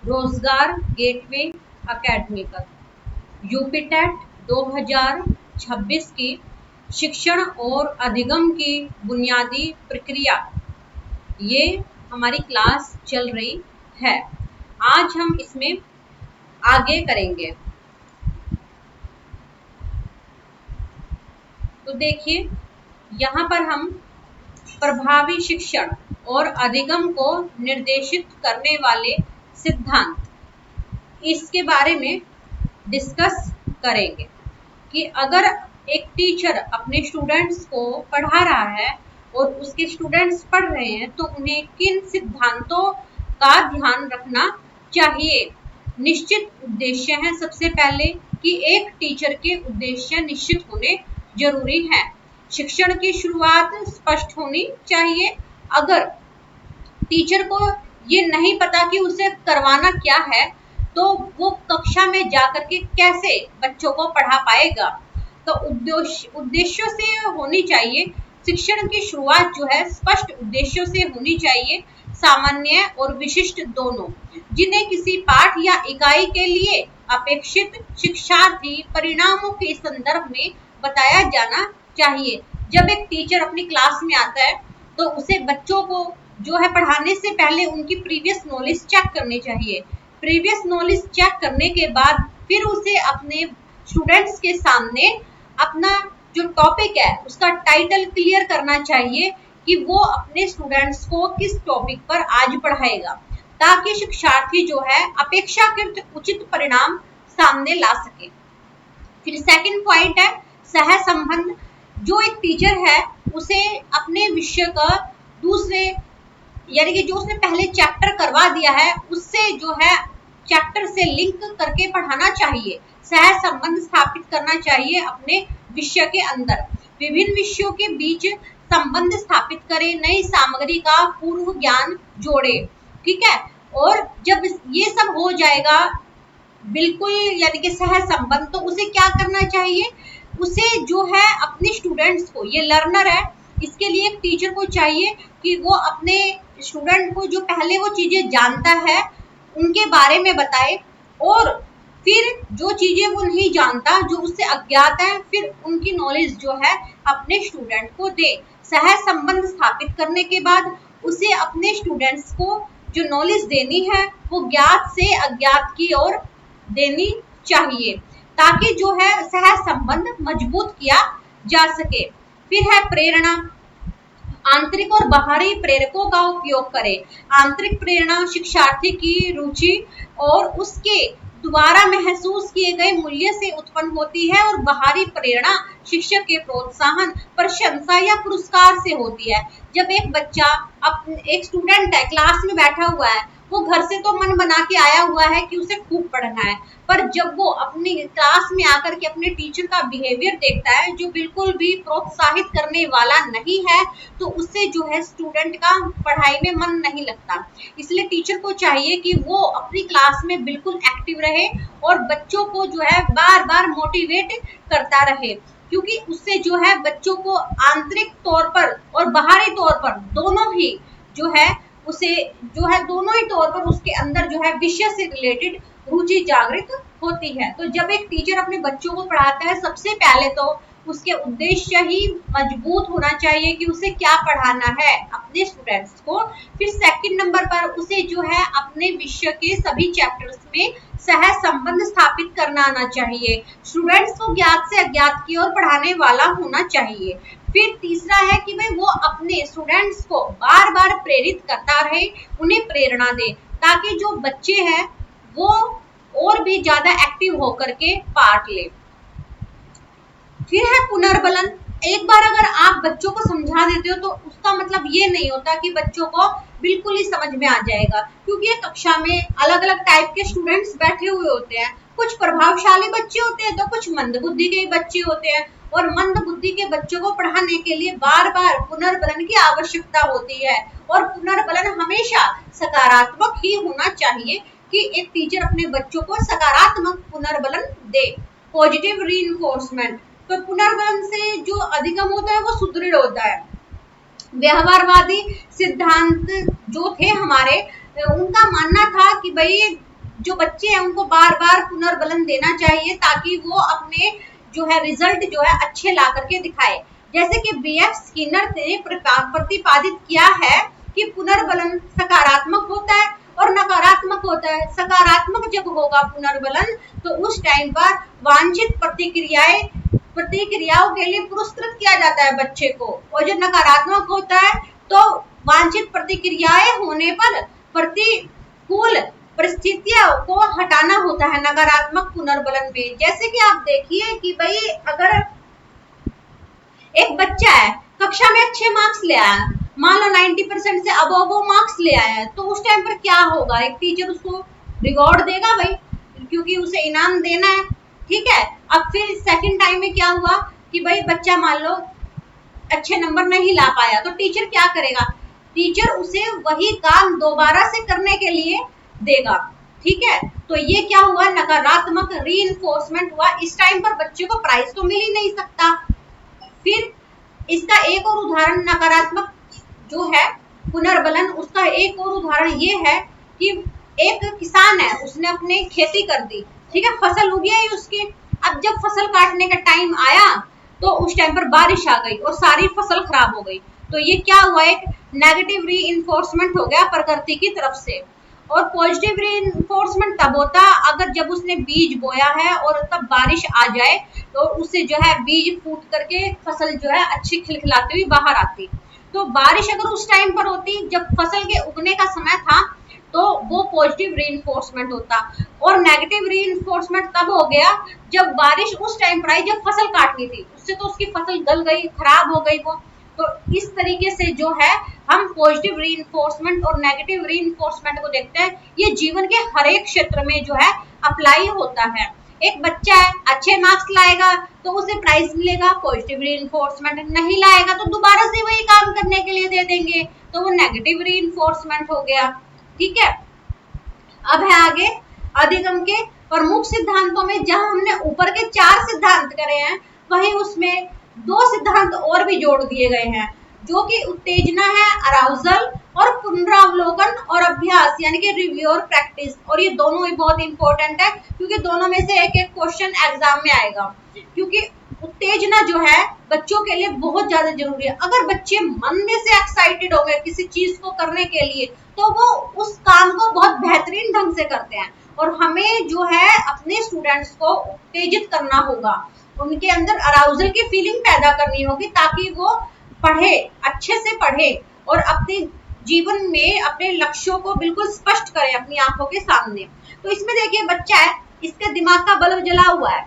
रोजगार gateway academy पर UPTET 2026 की शिक्षण और अधिगम की बुनियादी प्रक्रिया, ये हमारी क्लास चल रही है। आज हम इसमें आगे करेंगे। तो देखिए, यहाँ पर हम प्रभावी शिक्षण और अधिगम को निर्देशित करने वाले सिद्धांत, इसके बारे में डिस्कस करेंगे कि अगर एक टीचर अपने स्टूडेंट्स को पढ़ा रहा है और उसके स्टूडेंट्स पढ़ रहे हैं तो उन्हें किन सिद्धांतों का ध्यान रखना चाहिए। निश्चित उद्देश्य है। सबसे पहले कि एक टीचर के उद्देश्य निश्चित होने जरूरी है। शिक्षण की शुरुआत स्पष्ट होनी चाहिए। अगर टीचर को ये नहीं पता कि उसे करवाना क्या है तो वो कक्षा में जाकर के कैसे बच्चों को पढ़ा पाएगा। तो उद्देश्यों से होनी चाहिए। शिक्षण की शुरुआत जो है स्पष्ट उद्देश्यों से होनी चाहिए, सामान्य और विशिष्ट दोनों, जिन्हें किसी पाठ या इकाई के लिए अपेक्षित शिक्षार्थी परिणामों के संदर्भ में बताया जाना चाहिए। जब एक टीचर अपनी क्लास में आता है तो उसे बच्चों को जो है पढ़ाने से पहले उनकी प्रीवियस नॉलेज चेक करनी चाहिए। प्रीवियस नॉलेज चेक करने के बाद फिर उसे अपने स्टूडेंट्स के सामने अपना जो टॉपिक है उसका टाइटल क्लियर करना चाहिए कि वो अपने स्टूडेंट्स को किस टॉपिक पर आज पढ़ाएगा, ताकि शिक्षार्थी जो है अपेक्षाकृत उचित परिणाम सामने ला सके। फिर सेकंड पॉइंट है सह संबंध। जो एक टीचर है उसे अपने विषय का दूसरे, यानी कि जो उसने पहले चैप्टर करवा दिया है उससे जो है चैप्टर से लिंक करके पढ़ाना चाहिए। सह संबंध स्थापित करना चाहिए अपने विषय के अंदर। विभिन्न विषयों के बीच संबंध स्थापित करें, नई सामग्री का पूर्व ज्ञान जोड़े। ठीक है। और जब ये सब हो जाएगा बिल्कुल, यानी कि सह संबंध, तो उसे क्या करना चाहिए, उसे जो है अपने स्टूडेंट्स को, ये लर्नर है, इसके लिए एक टीचर को चाहिए कि वो अपने स्टूडेंट को जो पहले वो चीजें जानता है उनके बारे में बताए, और फिर जो चीजें वो नहीं जानता, जो उससे अज्ञात है, फिर उनकी नॉलेज जो है अपने स्टूडेंट को दे। सह संबंध स्थापित करने के बाद उसे अपने स्टूडेंट्स को जो नॉलेज देनी है वो ज्ञात से अज्ञात की ओर देनी चाहिए, ताकि जो है सह संबंध मजबूत किया जा सके। फिर है प्रेरणा। आंतरिक और बाहरी प्रेरकों का उपयोग करें। आंतरिक प्रेरणा शिक्षार्थी की रुचि और उसके द्वारा महसूस किए गए मूल्य से उत्पन्न होती है, और बाहरी प्रेरणा शिक्षक के प्रोत्साहन, प्रशंसा या पुरस्कार से होती है। जब एक बच्चा, एक स्टूडेंट है, क्लास में बैठा हुआ है, वो घर से तो मन बना के आया हुआ है कि उसे खूब पढ़ना है, पर जब वो अपनी क्लास में आकर के अपने टीचर का बिहेवियर देखता है जो बिल्कुल भी प्रोत्साहित करने वाला नहीं है, तो उससे जो है स्टूडेंट का पढ़ाई में मन नहीं लगता। इसलिए टीचर को चाहिए कि वो अपनी क्लास में बिल्कुल एक्टिव रहे और बच्चों को जो है बार बार मोटिवेट करता रहे, क्योंकि उससे जो है बच्चों को आंतरिक तौर पर और बाहरी तौर पर दोनों ही जो है उसे जो है दोनों ही तौर पर उसके अंदर जो है विषय से रिलेटेड रुचि जागृत होती है। तो जब एक टीचर अपने बच्चों को पढ़ाता है, सबसे पहले तो उसके उद्देश्य ही मजबूत होना चाहिए कि उसे क्या पढ़ाना है अपने स्टूडेंट्स को। फिर सेकंड नंबर पर उसे जो है अपने विषय के सभी चैप्टर्स में सह संबंध स्थापित करना आना चाहिए। स्टूडेंट्स को ज्ञात से अज्ञात की ओर पढ़ाने वाला होना चाहिए। फिर तीसरा है कि भाई वो अपने स्टूडेंट्स को बार बार प्रेरित करता रहे, उन्हें प्रेरणा दे, ताकि जो बच्चे हैं वो और भी ज्यादा एक्टिव होकर के पार्ट ले। फिर है पुनर्बलन। एक बार अगर आप बच्चों को समझा देते हो तो उसका मतलब ये नहीं होता कि बच्चों को बिल्कुल ही समझ में आ जाएगा, क्योंकि एक कक्षा में अलग अलग टाइप के स्टूडेंट्स बैठे हुए होते हैं। कुछ प्रभावशाली बच्चे होते हैं तो कुछ मंद बुद्धि के बच्चे होते हैं, और मंद बुद्धि के बच्चों को पढ़ाने के लिए बार बार पुनर्बलन की आवश्यकता होती है। और पुनर्बलन हमेशा सकारात्मक ही होना चाहिए कि एक टीचर अपने बच्चों को सकारात्मक पुनर्बलन दे, पॉजिटिव रीइंफोर्समेंट। तो पुनर्बलन से जो अधिगम होता है वो सुदृढ़ होता है। व्यवहारवादी सिद्धांत जो थे हमारे, उनका मानना था कि भाई जो बच्चे हैं उनको बार बार पुनर्बलन देना चाहिए ताकि वो अपने जो है रिजल्ट जो है अच्छे ला करके दिखाए। जैसे कि बीएफ स्किनर ने प्रतिपादित किया है कि पुनर्बलन सकारात्मक होता है और नकारात्मक होता है। सकारात्मक जब होगा पुनर्बलन तो उस टाइम पर वांछित प्रतिक्रियाओं के लिए पुरस्कृत किया जाता है बच्चे को, और जो नकारात्मक होता है तो वांछित प्रतिक्रियाएं होने पर प्रतिकूल परिस्थितियों को हटाना होता है नकारात्मक पुनर्बलन में। जैसे कि आप देखिए कि भाई अगर एक बच्चा है कक्षा में अच्छे मार्क्स ले आया, मान लो 90% से अबव वो मार्क्स ले आया है, तो उस टाइम पर क्या होगा, एक टीचर उसको रिवॉर्ड देगा भाई, क्योंकि उसे इनाम देना है, ठीक है। अब फिर सेकंड टाइम में क्या हुआ कि भाई बच्चा मान लो अच्छे नंबर नहीं ला पाया, तो टीचर क्या करेगा, टीचर उसे वही काम दोबारा से करने के लिए देगा, ठीक है। तो ये क्या हुआ, नकारात्मक रीइंफोर्समेंट हुआ। इस टाइम पर बच्चे को प्राइज तो मिल ही नहीं सकता। फिर इसका एक और उदाहरण नकारात्मक जो है पुनर्बलन, उसका एक और उदाहरण ये है कि एक किसान है, उसने अपने खेती कर दी, ठीक है, फसल उगी है उसकी। अब जब फसल काटने का टाइम आया तो उस टाइम पर बारिश आ गई और सारी फसल खराब हो गई। तो ये क्या हुआ, एक नेगेटिव रीइंफोर्समेंट हो गया प्रकृति की तरफ से। और पॉजिटिव रीइंफोर्समेंट तब होता अगर जब उसने बीज बोया है और तब बारिश आ जाए तो उससे जो है बीज फूट करके फसल जो है अच्छी खिलखिलाती हुई बाहर आती। तो बारिश अगर उस टाइम पर होती जब फसल के उगने का समय था तो वो पॉजिटिव रीइंफोर्समेंट होता। और नेगेटिव रीइंफोर्समेंट तब हो गया जब बारिश उस टाइम पर आई जब फसल काटनी थी, उससे तो उसकी फसल गल गई, खराब हो गई वो। तो इस तरीके से जो है हम पॉजिटिव रीइंफोर्समेंट और नेगेटिव रीइंफोर्समेंट को देखते हैं। ये जीवन के हर एक क्षेत्र में जो है अप्लाई होता है। एक बच्चा है अच्छे मार्क्स लाएगा तो उसे प्राइज मिलेगा, पॉजिटिव रीइंफोर्समेंट, नहीं लाएगा तो दोबारा से वही काम करने के लिए दे देंगे, तो वो नेगेटिव रीइंफोर्समेंट हो गया, ठीक है। अब है आगे अधिगम के प्रमुख सिद्धांतों में, जहां हमने ऊपर के 4 सिद्धांत करे हैं वहीं उसमें 2 सिद्धांत और भी जोड़ दिए गए हैं, जो कि उत्तेजना है अराउजल और पुनरावलोकन और अभ्यास यानी कि रिव्यू और प्रैक्टिस। और ये दोनों ही बहुत इंपॉर्टेंट है क्योंकि दोनों में से एक एक क्वेश्चन एग्जाम में आएगा। क्योंकि उत्तेजना जो है बच्चों के लिए बहुत ज्यादा जरूरी है। अगर बच्चे मन में से एक्साइटेड हो गए किसी चीज को करने के लिए तो वो उस काम को बहुत बेहतरीन ढंग से करते हैं। और हमें जो है अपने स्टूडेंट्स को उत्तेजित करना होगा, उनके अंदर अराउजल की फीलिंग पैदा करनी होगी ताकि वो पढ़े, अच्छे से पढ़े और अपने जीवन में अपने लक्ष्यों को बिल्कुल स्पष्ट करे अपनी आंखों के सामने। तो इसमें देखिए बच्चा है, इसके दिमाग का बल्ब जला हुआ है,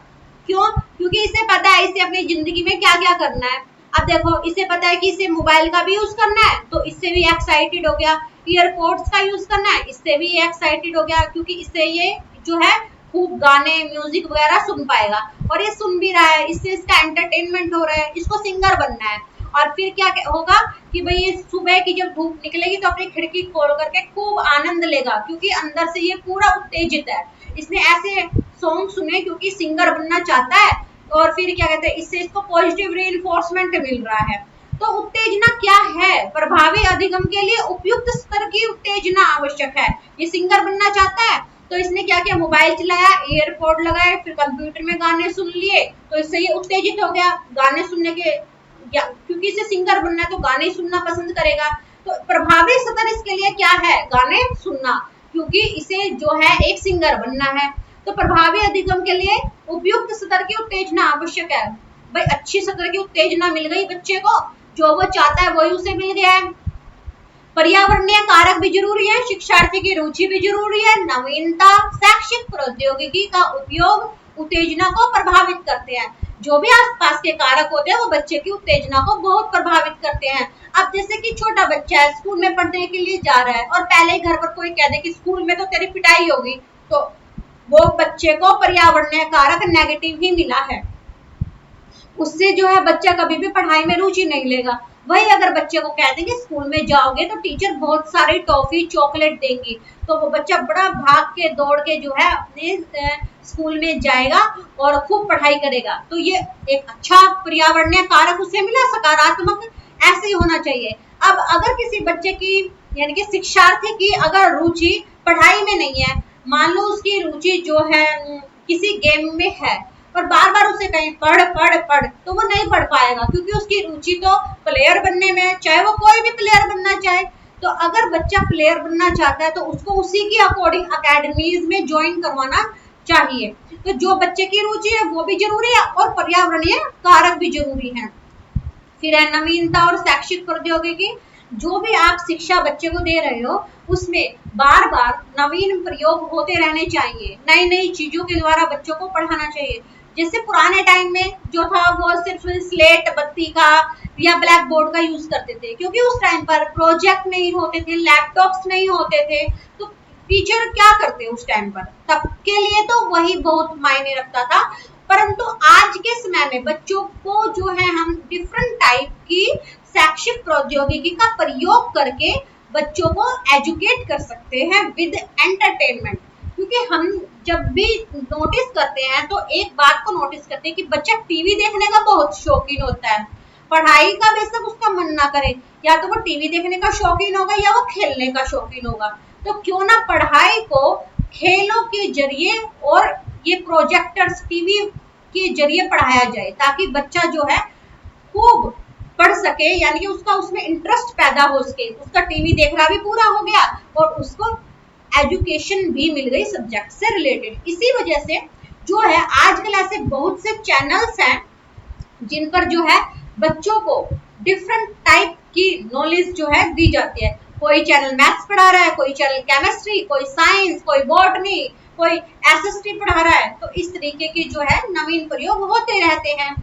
क्यों, क्योंकि इसे पता है इसे अपनी जिंदगी में क्या क्या करना है। अब देखो इसे पता है कि इसे मोबाइल का भी यूज करना है तो इससे भी एक्साइटेड हो गया, ईयरपोड्स का यूज करना है इससे भी एक्साइटेड हो गया क्योंकि इससे ये जो है खूब गाने म्यूजिक वगैरह सुन पाएगा और ये सुन भी रहा है, इससे इसका एंटरटेनमेंट हो रहा है, इसको सिंगर बनना है। और फिर क्या होगा कि भाई ये सुबह की जब धूप निकलेगी तो अपनी खिड़की खोल करके खूब आनंद लेगा क्योंकि अंदर से ये पूरा उत्तेजित है, इसने ऐसे सॉन्ग सुने क्योंकि सिंगर बनना चाहता है। और फिर क्या कहते हैं, इससे इसको पॉजिटिव रीइंफोर्समेंट मिल रहा है। तो उत्तेजना क्या है, प्रभावी अधिगम के लिए उपयुक्त स्तर की उत्तेजना आवश्यक है। ये सिंगर बनना चाहता है तो इसने क्या किया, मोबाइल चलाया, एयरपोर्ट लगाए, फिर कंप्यूटर में गाने सुन लिए, तो इससे ये उत्तेजित हो गया गाने सुनने के, क्योंकि इसे सिंगर बनना है तो गाने सुनना पसंद करेगा। तो प्रभावी स्तर इसके लिए क्या है, गाने सुनना, क्योंकि इसे जो है एक सिंगर बनना है। तो प्रभावी अधिगम के लिए उपयुक्त स्तर की उत्तेजना आवश्यक है। भाई अच्छी स्तर की उत्तेजना मिल गई बच्चे को, जो वो चाहता है वही उसे मिल गया है। पर्यावरणीय कारक भी जरूरी है, शिक्षार्थी की रुचि भी जरूरी है, नवीनता, शैक्षिक प्रौद्योगिकी का उपयोग उत्तेजना को प्रभावित करते हैं। जो भी आसपास के कारक होते हैं वो बच्चे की उत्तेजना को बहुत प्रभावित करते हैं। अब जैसे कि छोटा बच्चा है, स्कूल में पढ़ने के लिए जा रहा है और पहले ही घर पर कोई कह दे कि स्कूल में तो तेरी पिटाई होगी, तो वो बच्चे को पर्यावरणीय कारक नेगेटिव ही मिला है, उससे जो है बच्चा कभी भी पढ़ाई में रुचि नहीं लेगा। वही अगर बच्चे को कह देंगे स्कूल में जाओगे तो टीचर बहुत सारी टॉफी चॉकलेट देंगी, तो वो बच्चा बड़ा भाग के दौड़ के जो है अपने स्कूल में जाएगा और खूब पढ़ाई करेगा। तो ये एक अच्छा पर्यावरणीय कारक उसे मिला, सकारात्मक, ऐसे ही होना चाहिए। अब अगर किसी बच्चे की यानी कि शिक्षार्थी की अगर रुचि पढ़ाई में नहीं है, मान लो उसकी रुचि जो है किसी गेम में है, पर बार बार उसे कहीं पढ़ पढ़ पढ़, तो वो नहीं पढ़ पाएगा, क्योंकि उसकी रुचि तो प्लेयर बनने में है, चाहे वो कोई भी प्लेयर बनना चाहे। तो अगर बच्चा प्लेयर बनना चाहता है तो उसको उसी की अकॉर्डिंग अकेडमीज में ज्वाइन करवाना चाहिए। तो जो बच्चे की रुचि है वो भी जरूरी है और पर्यावरणीय कारक भी जरूरी है। फिर है नवीनता और शैक्षिक प्रौद्योगिकी। जो भी आप शिक्षा बच्चे को दे रहे हो उसमें बार बार नवीन प्रयोग होते रहने चाहिए, नई नई चीजों के द्वारा बच्चों को पढ़ाना चाहिए। जैसे पुराने टाइम में जो था वो सिर्फ स्लेट बत्ती का या ब्लैक बोर्ड का यूज करते थे, क्योंकि उस टाइम पर प्रोजेक्ट नहीं होते थे, लैपटॉप्स नहीं होते थे, तो टीचर क्या करते उस टाइम पर, सबके लिए तो वही बहुत मायने रखता था। परंतु आज के समय में बच्चों को जो है हम डिफरेंट टाइप की शैक्षिक प्रौद्योगिकी का प्रयोग करके बच्चों को एजुकेट कर सकते हैं विद एंटरटेनमेंट। क्योंकि हम जब भी नोटिस करते हैं तो एक बात को नोटिस करते हैं कि बच्चा टीवी देखने का बहुत शौकीन होता है, पढ़ाई का बेशक उसका मन ना करे, या तो वो टीवी देखने का शौकीन होगा या वो खेलने का शौकीन होगा। तो क्यों ना पढ़ाई को खेलों के जरिए और ये प्रोजेक्टर्स टीवी के जरिए पढ़ाया जाए, ताकि बच्चा जो है खूब पढ़ सके, यानी कि उसका उसमें इंटरेस्ट पैदा हो सके, उसका टीवी देखना भी पूरा हो गया और उसको एजुकेशन भी मिल गई सब्जेक्ट से रिलेटेड। इसी वजह से जो है आजकल ऐसे बहुत से चैनल्स हैं जिन पर जो है बच्चों को डिफरेंट टाइप की नॉलेज जो है दी जाती है। कोई चैनल मैथ्स पढ़ा रहा है, कोई चैनल केमिस्ट्री, कोई साइंस, कोई बॉटनी, कोई एसएसटी पढ़ा रहा है। तो इस तरीके के जो है नवीन प्रयोग होते रहते हैं।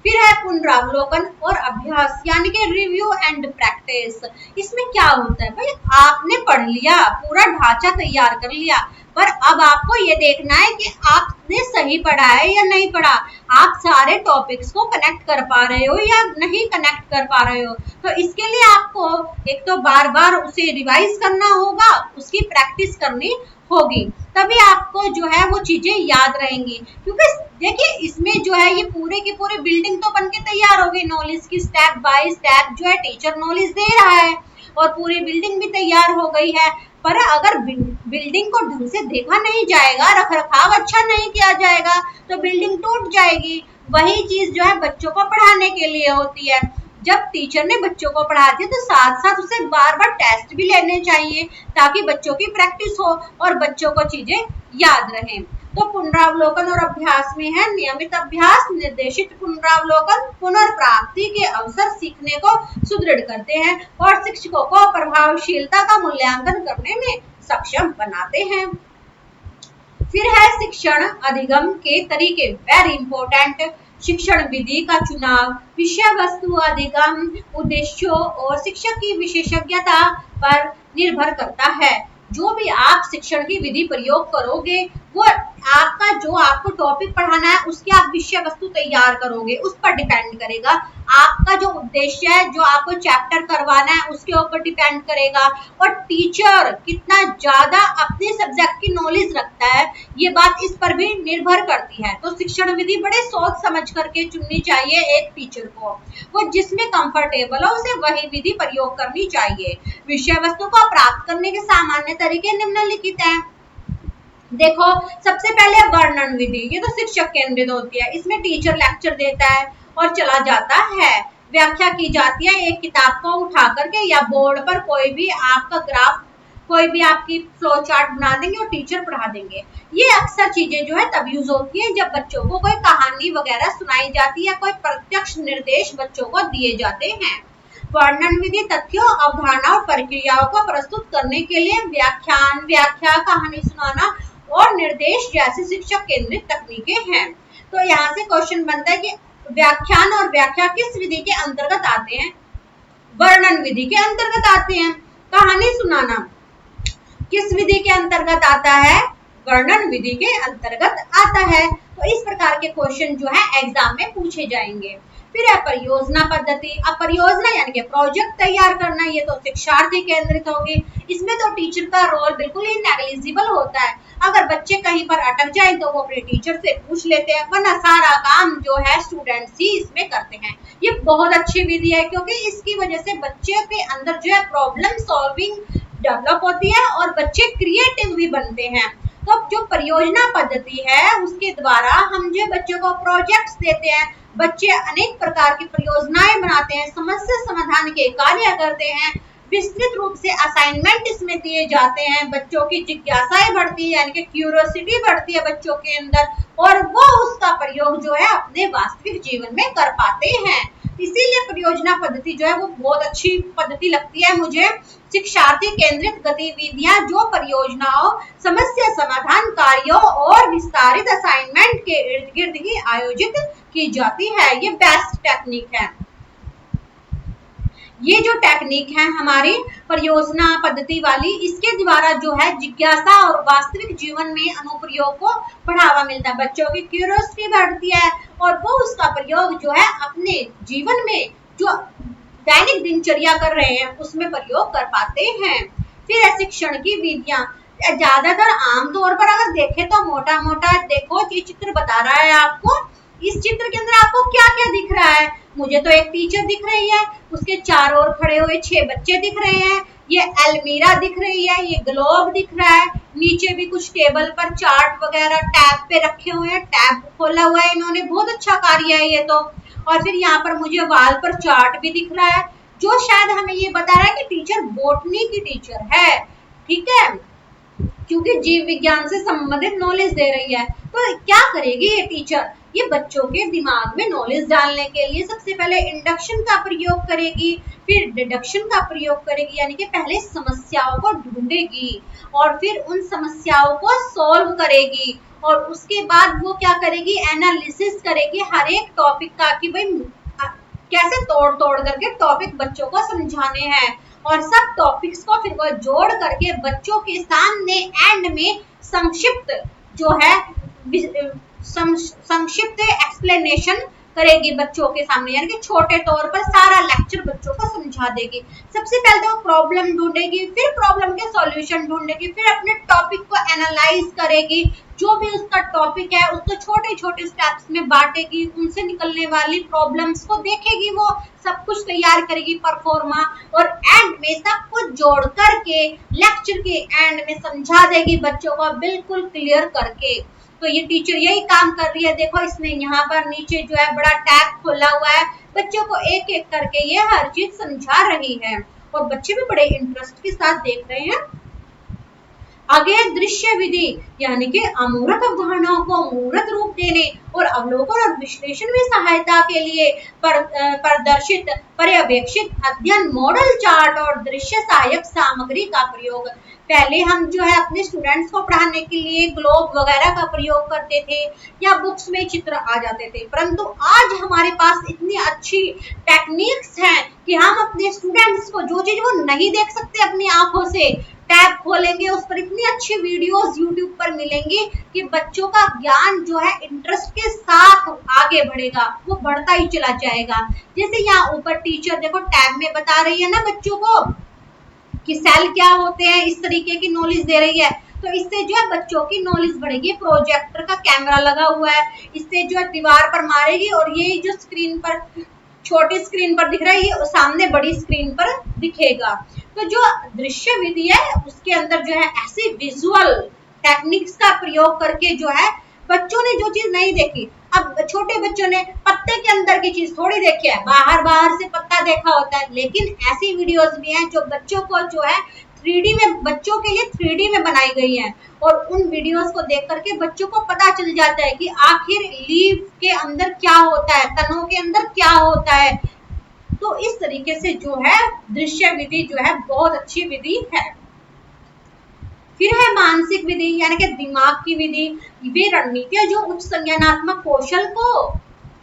फिर है पुनरावलोकन और अभ्यास, यानी कि रिव्यू एंड प्रैक्टिस। इसमें क्या होता है भाई, आपने पढ़ लिया, पूरा ढांचा तैयार कर लिया, पर अब आपको ये देखना है कि आपने सही पढ़ा है या नहीं पढ़ा, आप सारे टॉपिक्स को कनेक्ट कर पा रहे हो या नहीं कनेक्ट कर पा रहे हो। तो इसके लिए आपको एक तो बार बार उसे रिवाइज करना होगा, उसकी प्रैक्टिस करनी होगी, तभी आपको जो है वो चीजें याद रहेंगी। क्योंकि देखिए इसमें जो है ये पूरे की पूरी बिल्डिंग तो बन के तैयार हो गई नॉलेज की, स्टेप बाय स्टेप जो है टीचर नॉलेज दे रहा है और पूरी बिल्डिंग भी तैयार हो गई है। पर अगर बिल्डिंग को ढंग से देखा नहीं जाएगा, रख रखाव अच्छा नहीं किया जाएगा, तो बिल्डिंग टूट जाएगी। वही चीज जो है बच्चों को पढ़ाने के लिए होती है। जब टीचर ने बच्चों को पढ़ा दिया तो साथ साथ उसे बार बार टेस्ट भी लेने चाहिए, ताकि बच्चों की प्रैक्टिस हो और बच्चों को चीजें याद रहें। तो पुनरावलोकन और अभ्यास में है नियमित अभ्यास, निर्देशित पुनरावलोकन पुनर्प्राप्ति के अवसर सीखने को सुदृढ़ करते हैं और शिक्षकों को प्रभावशीलता का मूल्यांकन करने में सक्षम बनाते हैं। फिर है शिक्षण अधिगम के तरीके, वेरी इंपॉर्टेंट। शिक्षण विधि का चुनाव विषय वस्तु अधिगम उद्देश्यों और शिक्षक की विशेषज्ञता पर निर्भर करता है। जो भी आप शिक्षण की विधि प्रयोग करोगे वो आपका जो आपको टॉपिक पढ़ाना है उसकी आप विषय वस्तु तैयार करोगे, उस पर डिपेंड करेगा। आपका जो उद्देश्य है, जो आपको चैप्टर करवाना है उसके ऊपर डिपेंड करेगा। और टीचर कितना ज्यादा अपने सब्जेक्ट की नॉलेज रखता है ये बात इस पर भी निर्भर करती है। तो शिक्षण विधि बड़े सोच समझ करके चुननी चाहिए एक टीचर को, वो जिसमें कंफर्टेबल हो उसे वही विधि प्रयोग करनी चाहिए। विषय वस्तु को प्राप्त करने के सामान्य तरीके निम्नलिखित हैं। देखो सबसे पहले वर्णन विधि, ये तो शिक्षक केंद्रित होती है। इसमें टीचर लेक्चर देता है और चला जाता है, व्याख्या की जाती है एक किताब को उठा करके या बोर्ड पर कोई भी आपका ग्राफ, कोई भी आपकी फ्लो चार्ट बना देंगे और टीचर पढ़ा देंगे। ये अक्सर चीजें जो है तब यूज होती है जब बच्चों को कोई कहानी वगैरह सुनाई जाती है, कोई प्रत्यक्ष निर्देश बच्चों को दिए जाते हैं। वर्णन विधि तथ्यों, अवधारणा और प्रक्रियाओं को प्रस्तुत करने के लिए व्याख्यान, व्याख्या, कहानी सुनाना और निर्देश जैसी शिक्षक केंद्रित तकनीकें हैं। तो यहाँ से क्वेश्चन बनता है कि व्याख्यान और व्याख्या किस विधि के अंतर्गत आते हैं? वर्णन विधि के अंतर्गत आते हैं। कहानी सुनाना किस विधि के अंतर्गत आता है? वर्णन विधि के अंतर्गत आता है। तो इस प्रकार के क्वेश्चन जो है एग्जाम में पूछे जाएंगे। फिर है परियोजना पद्धति। अब परियोजना यानी कि प्रोजेक्ट तैयार करना, ये तो शिक्षार्थी केंद्रित होगी। इसमें तो टीचर का रोल बिल्कुल ही नेग्लिजिबल होता है। अगर बच्चे कहीं पर अटक जाए तो वो अपने टीचर से पूछ लेते हैं, वरना सारा काम जो है स्टूडेंट्स ही इसमें करते हैं। ये बहुत अच्छी विधि है क्योंकि इसकी वजह से बच्चे के अंदर जो है प्रॉब्लम सॉल्विंग डेवलप होती है और बच्चे क्रिएटिव भी बनते हैं। तो जो परियोजना पद्धति है उसके द्वारा हम जो बच्चों को प्रोजेक्ट्स देते हैं, बच्चे अनेक प्रकार की परियोजनाएं बनाते हैं, समस्या समाधान के कार्य करते हैं, विस्तृत रूप से असाइनमेंट इसमें दिए जाते हैं, बच्चों की जिज्ञासाएं बढ़ती है यानी कि क्यूरियोसिटी बढ़ती है बच्चों के अंदर, और वो उसका प्रयोग जो है अपने वास्तविक जीवन में कर पाते हैं। इसीलिए परियोजना पद्धति जो है वो बहुत अच्छी पद्धति लगती है मुझे। शिक्षार्थी केंद्रित गतिविधियां जो परियोजनाओं, समस्या समाधान कार्यों और विस्तारित असाइनमेंट के इर्द गिर्द ही आयोजित की जाती है, ये बेस्ट टेक्निक है। ये जो टेक्निक है हमारी परियोजना पद्धति वाली, इसके द्वारा जो है जिज्ञासा और वास्तविक जीवन में अनुप्रयोग को बढ़ावा मिलता है, बच्चों की क्यूरियोसिटी बढ़ती है और वो उसका प्रयोग जो है अपने जीवन में जो दैनिक दिनचर्या कर रहे हैं उसमें प्रयोग कर पाते हैं। फिर है शिक्षण की विधियां। ज्यादातर आमतौर पर अगर देखें तो मोटा मोटा देखो ये चित्र बता रहा है आपको, इस चित्र के अंदर आपको क्या क्या दिख रहा है? मुझे तो एक टीचर दिख रही है, उसके चारों ओर खड़े हुए 6 बच्चे दिख रहे हैं, ये अलमीरा दिख रही है, ये ग्लोब दिख रहा है, नीचे भी कुछ टेबल पर चार्ट वगैरह टैब पे रखे हुए हैं, टैब खोला हुआ है इन्होंने, बहुत अच्छा कार्य है ये तो। और फिर यहाँ पर मुझे वाल पर चार्ट भी दिख रहा है जो शायद हमें ये बता रहा है कि टीचर बॉटनी की टीचर है, ठीक है, क्योंकि जीव विज्ञान से संबंधित नॉलेज दे रही है। तो क्या करेगी ये टीचर? ये बच्चों के दिमाग में नॉलेज डालने के लिए सबसे पहले इंडक्शन का प्रयोग करेगी, फिर डिडक्शन का प्रयोग करेगी, यानी कि पहले समस्याओं को ढूंढेगी और फिर उन समस्याओं को सॉल्व करेगी, और उसके बाद वो क्या करेगी, एनालिसिस करेगी हर एक टॉपिक का कि भाई कैसे तोड़ तोड़ करके टॉपिक बच्चों को समझाने हैं, और सब टॉपिक्स को फिर वो जोड़ करके बच्चों के सामने एंड में संक्षिप्त जो है संक्षिप्त एक्सप्लेनेशन करेगी बच्चों के सामने, यानी कि छोटे तौर पर सारा लेक्चर बच्चों को समझा देगी। सबसे पहले तो प्रॉब्लम ढूंढेगी, फिर प्रॉब्लम के सॉल्यूशन ढूंढेगी, फिर अपने टॉपिक को एनालाइज करेगी, जो भी उसका टॉपिक है उसको छोटे छोटे स्टेप्स में बांटेगी, उनसे निकलने वाली प्रॉब्लम्स को देखेगी, वो सब कुछ तैयार करेगी परफॉर्मा, और एंड में सब कुछ जोड़ करके लेक्चर के एंड में समझा देगी बच्चों को बिल्कुल क्लियर करके। तो ये टीचर यही काम कर रही है। देखो इसने यहाँ पर नीचे जो है बड़ा टैब खोला हुआ है, बच्चों को एक एक करके ये हर चीज समझा रही है और बच्चे भी बड़े इंटरेस्ट के साथ देख रहे हैं। आगे दृश्य विधि, यानी कि अमूर्त अवधारणाओं को मूर्त रूप देने और अवलोकन और विश्लेषण में सहायता के लिए प्रदर्शित पर्यवेक्षित अध्ययन, मॉडल चार्ट और दृश्य सहायक सामग्री का प्रयोग। पहले हम जो है अपने स्टूडेंट्स को पढ़ाने के लिए ग्लोब वगैरह का प्रयोग करते थे या बुक्स में चित्र आ जाते थे, परंतु आज हमारे पास इतनी अच्छी टेक्निक्स हैं कि हम अपने स्टूडेंट्स को जो चीज वो नहीं देख सकते अपनी आंखों से, टैब खोलेंगे उस पर इतनी अच्छी वीडियोस यूट्यूब पर मिलेंगी कि बच्चों का ज्ञान जो है इंटरेस्ट के साथ आगे बढ़ेगा, वो बढ़ता ही चला जाएगा। जैसे यहाँ ऊपर टीचर देखो टैब में बता रही है ना बच्चों को कि सेल क्या होते हैं, इस तरीके की नॉलेज दे रही है, तो इससे जो है बच्चों की नॉलेज बढ़ेगी। प्रोजेक्टर का कैमरा लगा हुआ है, इससे जो है दीवार पर मारेगी और ये जो स्क्रीन पर छोटी स्क्रीन पर दिख रहा है ये सामने बड़ी स्क्रीन पर दिखेगा। तो जो दृश्य विधि है उसके अंदर जो है ऐसी विजुअल टेक्निक्स का प्रयोग करके जो है बच्चों ने जो चीज नहीं देखी, अब छोटे बच्चों ने पत्ते के अंदर की चीज थोड़ी देखी है, बाहर से पत्ता देखा होता है, लेकिन ऐसी वीडियोस भी हैं जो बच्चों को जो है 3D में, बच्चों के लिए 3D में बनाई गई है, और उन वीडियोस को देख करके बच्चों को पता चल जाता है कि आखिर लीफ के अंदर क्या होता है, तनों के अंदर क्या होता है। तो इस तरीके से जो है दृश्य विधि जो है बहुत अच्छी विधि है। फिर है मानसिक विधि, यानी कि दिमाग की विधि। वे रणनीतियां जो उच्च संज्ञानात्मक कौशल को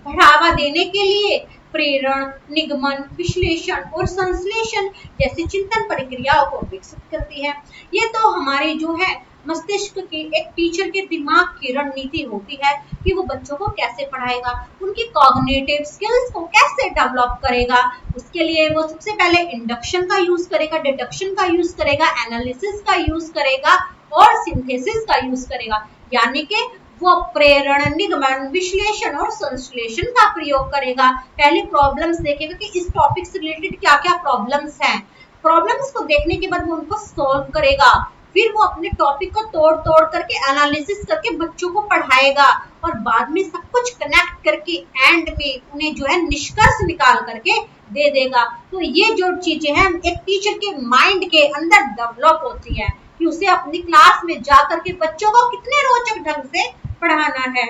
बढ़ावा देने के लिए प्रेरण, निगमन, विश्लेषण और संश्लेषण जैसी चिंतन प्रक्रियाओं को विकसित करती है। ये तो हमारे जो है मस्तिष्क की, एक टीचर के दिमाग की रणनीति होती है कि वो बच्चों को कैसे पढ़ाएगा, उनकी कॉग्निटिव स्किल्स को कैसे डेवलप करेगा। उसके लिए वो सबसे पहले इंडक्शन का यूज करेगा, डिडक्शन का यूज करेगा, एनालिसिस का यूज करेगा और सिंथेसिस का यूज करेगा, यानी कि वो प्रेरण, निगमन, विश्लेषण और संश्लेषण का प्रयोग करेगा। पहले प्रॉब्लम्स देखेगा कि इस टॉपिक से रिलेटेड क्या क्या प्रॉब्लम्स हैं, प्रॉब्लम्स को देखने के बाद वो उनको सॉल्व करेगा, फिर वो अपने टॉपिक को तोड़ तोड़ करके एनालिसिस करके बच्चों को पढ़ाएगा और बाद में सब कुछ कनेक्ट करके एंड में उन्हें जो है निष्कर्ष निकाल करके दे देगा। तो ये जो चीजें हैं एक टीचर के माइंड के अंदर डेवलप होती है कि उसे अपनी क्लास में जा करके बच्चों को कितने रोचक ढंग से पढ़ाना है।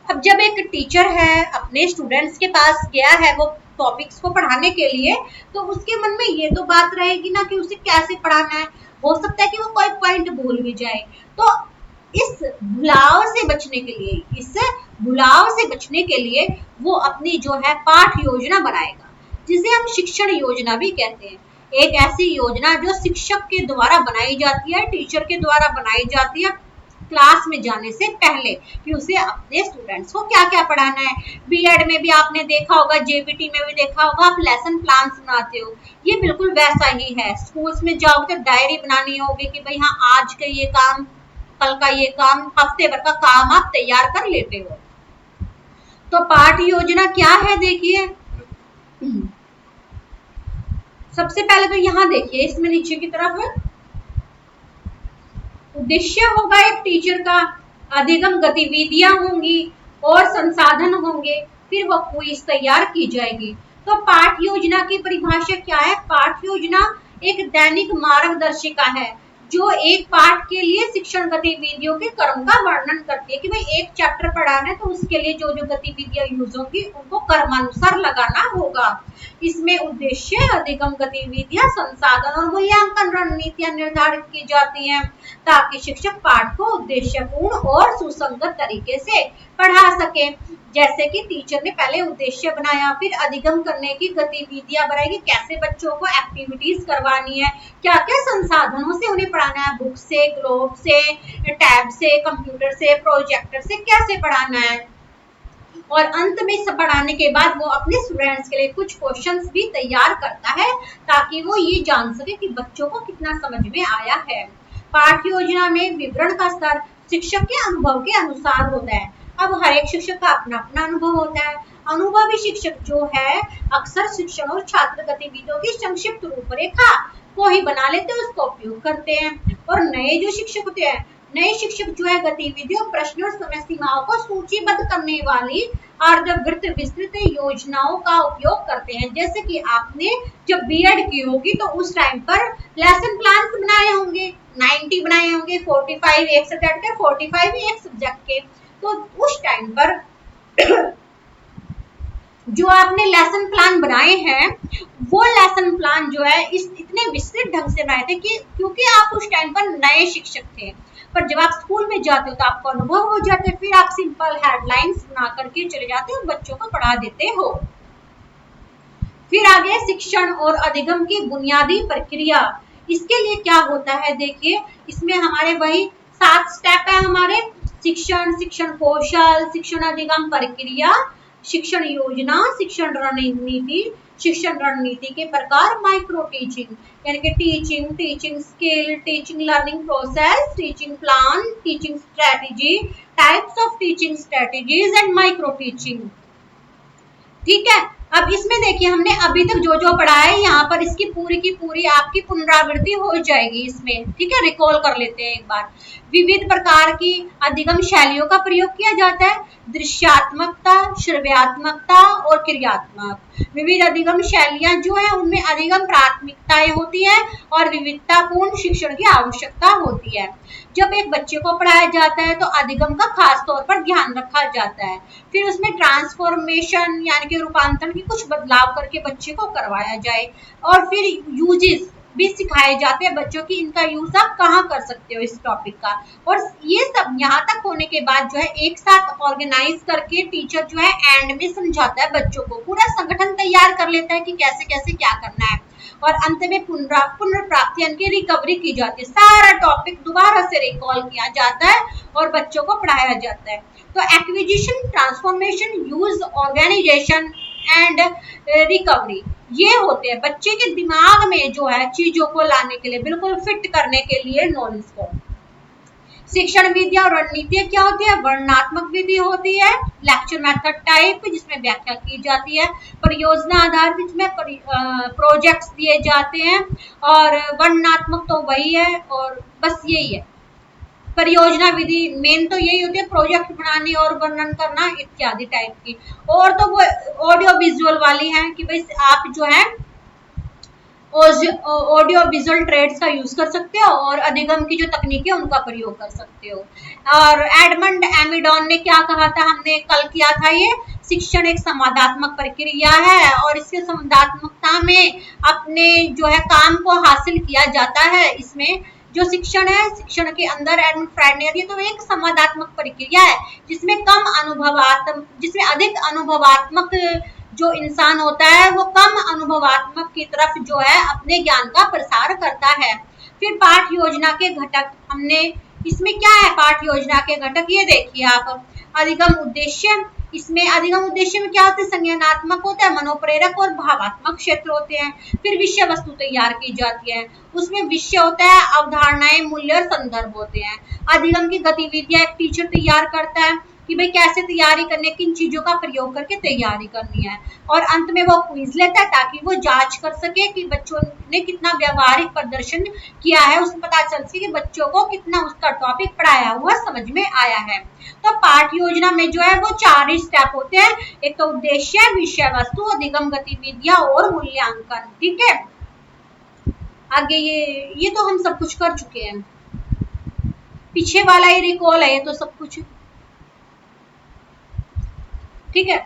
अब जब एक टीचर है अपने स्टूडेंट्स के पास गया है वो टॉपिक्स को पढ़ाने के लिए, तो उसके मन में ये तो बात रहेगी ना कि उसे कैसे पढ़ाना है। हो सकता है कि वो कोई पॉइंट भूल भी जाए। तो इस भुलाव से बचने के लिए वो अपनी जो है पाठ योजना बनाएगा, जिसे हम शिक्षण योजना भी कहते हैं। एक ऐसी योजना जो शिक्षक के द्वारा बनाई जाती है, टीचर के द्वारा बनाई जाती है क्लास में जाने से पहले, कि उसे अपने स्टूडेंट्स को क्या क्या पढ़ाना है। बीएड में भी आपने देखा होगा, जेबीटी में भी देखा होगा, आप लेसन प्लान बनाते हो, ये बिल्कुल वैसा ही है। स्कूल्स में जाओगे तो डायरी बनानी होगी कि भाई हाँ आज का ये काम, कल का ये काम, हफ्ते भर का काम आप तैयार कर लेते हो। तो पाठ योजना क्या है देखिए, सबसे पहले तो यहाँ देखिए इसमें नीचे की तरफ उद्देश्य होगा एक टीचर का, अधिगम गतिविधियां होंगी और संसाधन होंगे, फिर वो क्विज तैयार की जाएगी। तो पाठ योजना की परिभाषा क्या है? पाठ योजना एक दैनिक मार्गदर्शिका है जो एक पाठ के लिए शिक्षण गतिविधियों के क्रम का वर्णन करती है कि भाई एक चैप्टर पढ़ाना है तो उसके लिए जो जो गतिविधियां यूज होंगी उनको क्रमानुसार लगाना होगा। इसमें उद्देश्य, अधिगम गतिविधियां, संसाधन और मूल्यांकन रणनीतियां निर्धारित की जाती हैं ताकि शिक्षक पाठ को उद्देश्यपूर्ण और सुसंगत तरीके से पढ़ा सके। जैसे कि टीचर ने पहले उद्देश्य बनाया, फिर अधिगम करने की गतिविधियां बनाएगी, कैसे बच्चों को एक्टिविटीज करवानी है, क्या क्या संसाधनों से उन्हें पढ़ाना है, बुक से, ग्लोब से, टैब से, कंप्यूटर से, प्रोजेक्टर से कैसे पढ़ाना है। और अंत में सब पढ़ाने के बाद वो अपने स्टूडेंट्स के लिए कुछ क्वेश्चंस भी तैयार करता है ताकि वो ये जान सके कि बच्चों को कितना समझ में आया है। पाठ योजना में विवरण का स्तर शिक्षक के अनुभव के अनुसार होता है। अब हर एक शिक्षक का अपना अपना अनुभव होता है। अनुभवी शिक्षक जो है अक्सर शिक्षण और छात्र गतिविधियों की संक्षिप्त रूपरेखा को ही बना लेते हैं, उसका उपयोग करते हैं। और नए जो शिक्षक होते हैं, नए शिक्षक जो है गतिविधियों, प्रश्नों और समय सीमाओं को सूचीबद्ध करने वाली अर्धवृत्त विस्तृत योजनाओं का उपयोग करते हैं। जैसे कि आपने जब बीएड की होगी तो उस टाइम पर लेसन प्लान बनाए होंगे, 90 बनाए होंगे, 45 एक सब्जेक्ट के, 45 एक सब्जेक्ट के। तो उस टाइम पर जो आपने लेसन प्लान बनाए हैं वो लेसन प्लान जो है इतने विस्तृत ढंग से बनाए थे कि क्योंकि आप उस टाइम पर नए शिक्षक थे, पर जब आप स्कूल में जाते हो तो आपको अनुभव हो जाता है, फिर आप सिंपल हेडलाइंस बना करके चले जाते हो, बच्चों को पढ़ा देते हो। फिर आगे शिक्षण और अधिगम की बुनियादी प्रक्रिया, इसके लिए क्या होता है देखिए, इसमें हमारे वही 7 स्टेप है हमारे, शिक्षण, शिक्षण कौशल, शिक्षण अधिगम प्रक्रिया, शिक्षण योजना, शिक्षण रणनीति, शिक्षण रणनीति के प्रकार, माइक्रो टीचिंग यानी कि teaching, teaching skill, teaching learning process, teaching plan, teaching strategy, types of teaching strategies and micro teaching. ठीक है, अब इसमें देखिए हमने अभी तक जो जो पढ़ा है यहाँ पर इसकी पूरी की पूरी आपकी पुनरावृत्ति हो जाएगी इसमें। ठीक है, रिकॉल कर लेते हैं एक बार। विविध प्रकार की अधिगम शैलियों का प्रयोग किया जाता है, दृश्यात्मकता, श्रव्यात्मकता और क्रियात्मक। विविध अधिगम शैलियां जो है उनमें अधिगम प्राथमिकताएं होती है और विविधतापूर्ण शिक्षण की आवश्यकता होती है। जब एक बच्चे को पढ़ाया जाता है तो अधिगम का खास तौर पर ध्यान रखा जाता है, फिर उसमें ट्रांसफॉर्मेशन यानी कि रूपांतरण की कुछ बदलाव करके बच्चे को करवाया जाए, और फिर यूजेस भी सिखाए जाते हैं बच्चों की, इनका यूज आप कहाँ कर सकते हो इस टॉपिक का। और ये सब यहाँ तक होने के बाद जो है एक साथ ऑर्गेनाइज करके टीचर जो है एंड में समझाता है बच्चों को, पूरा संगठन तैयार कर लेता है कि कैसे कैसे क्या करना है, और अंत में पुनर्प्राप्ति यानी कि रिकवरी की जाती है, सारा टॉपिक दोबारा से रिकॉल किया जाता है और बच्चों को पढ़ाया जाता है। तो acquisition, transformation, use, organization and recovery, ये होते हैं बच्चे के दिमाग में जो है चीजों को लाने के लिए, बिल्कुल फिट करने के लिए नॉलेज को। शिक्षण विधि और रणनीति क्या होती है? वर्णनात्मक विधि होती है, लेक्चर मेथड टाइप जिसमें व्याख्या की जाती है, परियोजना आधारित जिसमें प्रोजेक्ट्स दिए जाते हैं, और वर्णनात्मक तो वही है और बस यही है। परियोजना विधि मेन तो यही होती है, प्रोजेक्ट बनाने और वर्णन करना इत्यादि टाइप की। और तो वो ऑडियो विजुअल वाली हैं कि भाई आप जो है ऑडियो विजुअल ट्रेड्स का यूज कर सकते हो और अधिगम की जो तकनीक है उनका प्रयोग कर सकते हो। और एडमंड एमिडॉन ने क्या कहा था, हमने कल किया था, ये शिक्षण एक संवादात्मक प्रक्रिया है और इसके संवादात्मकता में अपने जो है काम को हासिल किया जाता है। इसमें जो शिक्षण है, शिक्षण के अंदर एडमंड फ्राइड ने ये तो एक संवादात्मक प्रक्रिया है जिसमें जिसमें अधिक अनुभवात्मक जो इंसान होता है वो कम अनुभवात्मक की तरफ जो है अपने ज्ञान का प्रसार करता है। फिर पाठ योजना के घटक, हमने इसमें क्या है पाठ योजना के घटक, ये देखिए आप। अधिगम उद्देश्य, इसमें अधिगम उद्देश्य में क्या होता है? संज्ञानात्मक होता है, मनोप्रेरक और भावात्मक क्षेत्र होते हैं। फिर विषय वस्तु तैयार की जाती है, उसमें विषय होता है, अवधारणाएं, मूल्य और संदर्भ होते हैं। अधिगम की गतिविधियां एक टीचर तैयार करता है कि भाई कैसे तैयारी करने, किन चीजों का प्रयोग करके तैयारी करनी है, और अंत में वो क्विज लेता है ताकि वो जांच कर सके कि बच्चों ने कितना व्यवहारिक प्रदर्शन किया है, उसमें पता चल सके कि बच्चों को कितना उसका टॉपिक पढ़ाया हुआ समझ में आया है। तो पाठ योजना में जो है वो 4 ही स्टेप होते हैं, एक तो उद्देश्य, विषय वस्तु, अधिगम गतिविधियां और मूल्यांकन। ठीक है, आगे ये तो हम सब कुछ कर चुके हैं, पीछे वाला ये रिकॉल है, ये तो सब कुछ ठीक है।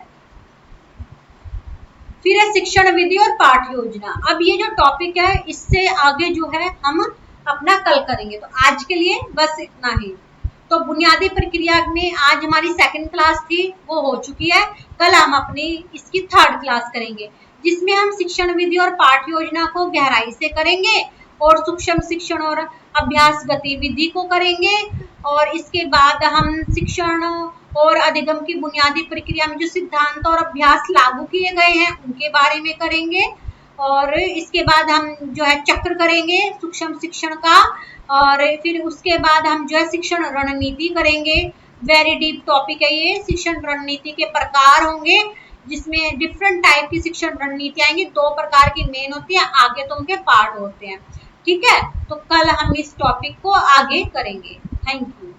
फिर है शिक्षण विधि और पाठ योजना। अब ये जो टॉपिक है इससे आगे जो है हम अपना कल करेंगे, तो आज के लिए बस इतना ही। तो बुनियादी प्रक्रिया में आज हमारी 2nd क्लास थी, वो हो चुकी है। कल हम अपनी इसकी 3rd क्लास करेंगे जिसमें हम शिक्षण विधि और पाठ योजना को गहराई से करेंगे और सूक्ष्म शिक्षण और अभ्यास गतिविधि को करेंगे, और इसके बाद हम शिक्षण और अधिगम की बुनियादी प्रक्रिया में जो सिद्धांत और अभ्यास लागू किए गए हैं उनके बारे में करेंगे, और इसके बाद हम जो है चक्र करेंगे सूक्ष्म शिक्षण का, और फिर उसके बाद हम जो है शिक्षण रणनीति करेंगे। वेरी डीप टॉपिक है ये। शिक्षण रणनीति के प्रकार होंगे जिसमें डिफरेंट टाइप की शिक्षण रणनीति आएंगी, 2 प्रकार की मेन होती है, आगे तो उनके पार्ट होते हैं। ठीक है, तो कल हम इस टॉपिक को आगे करेंगे। Thank you.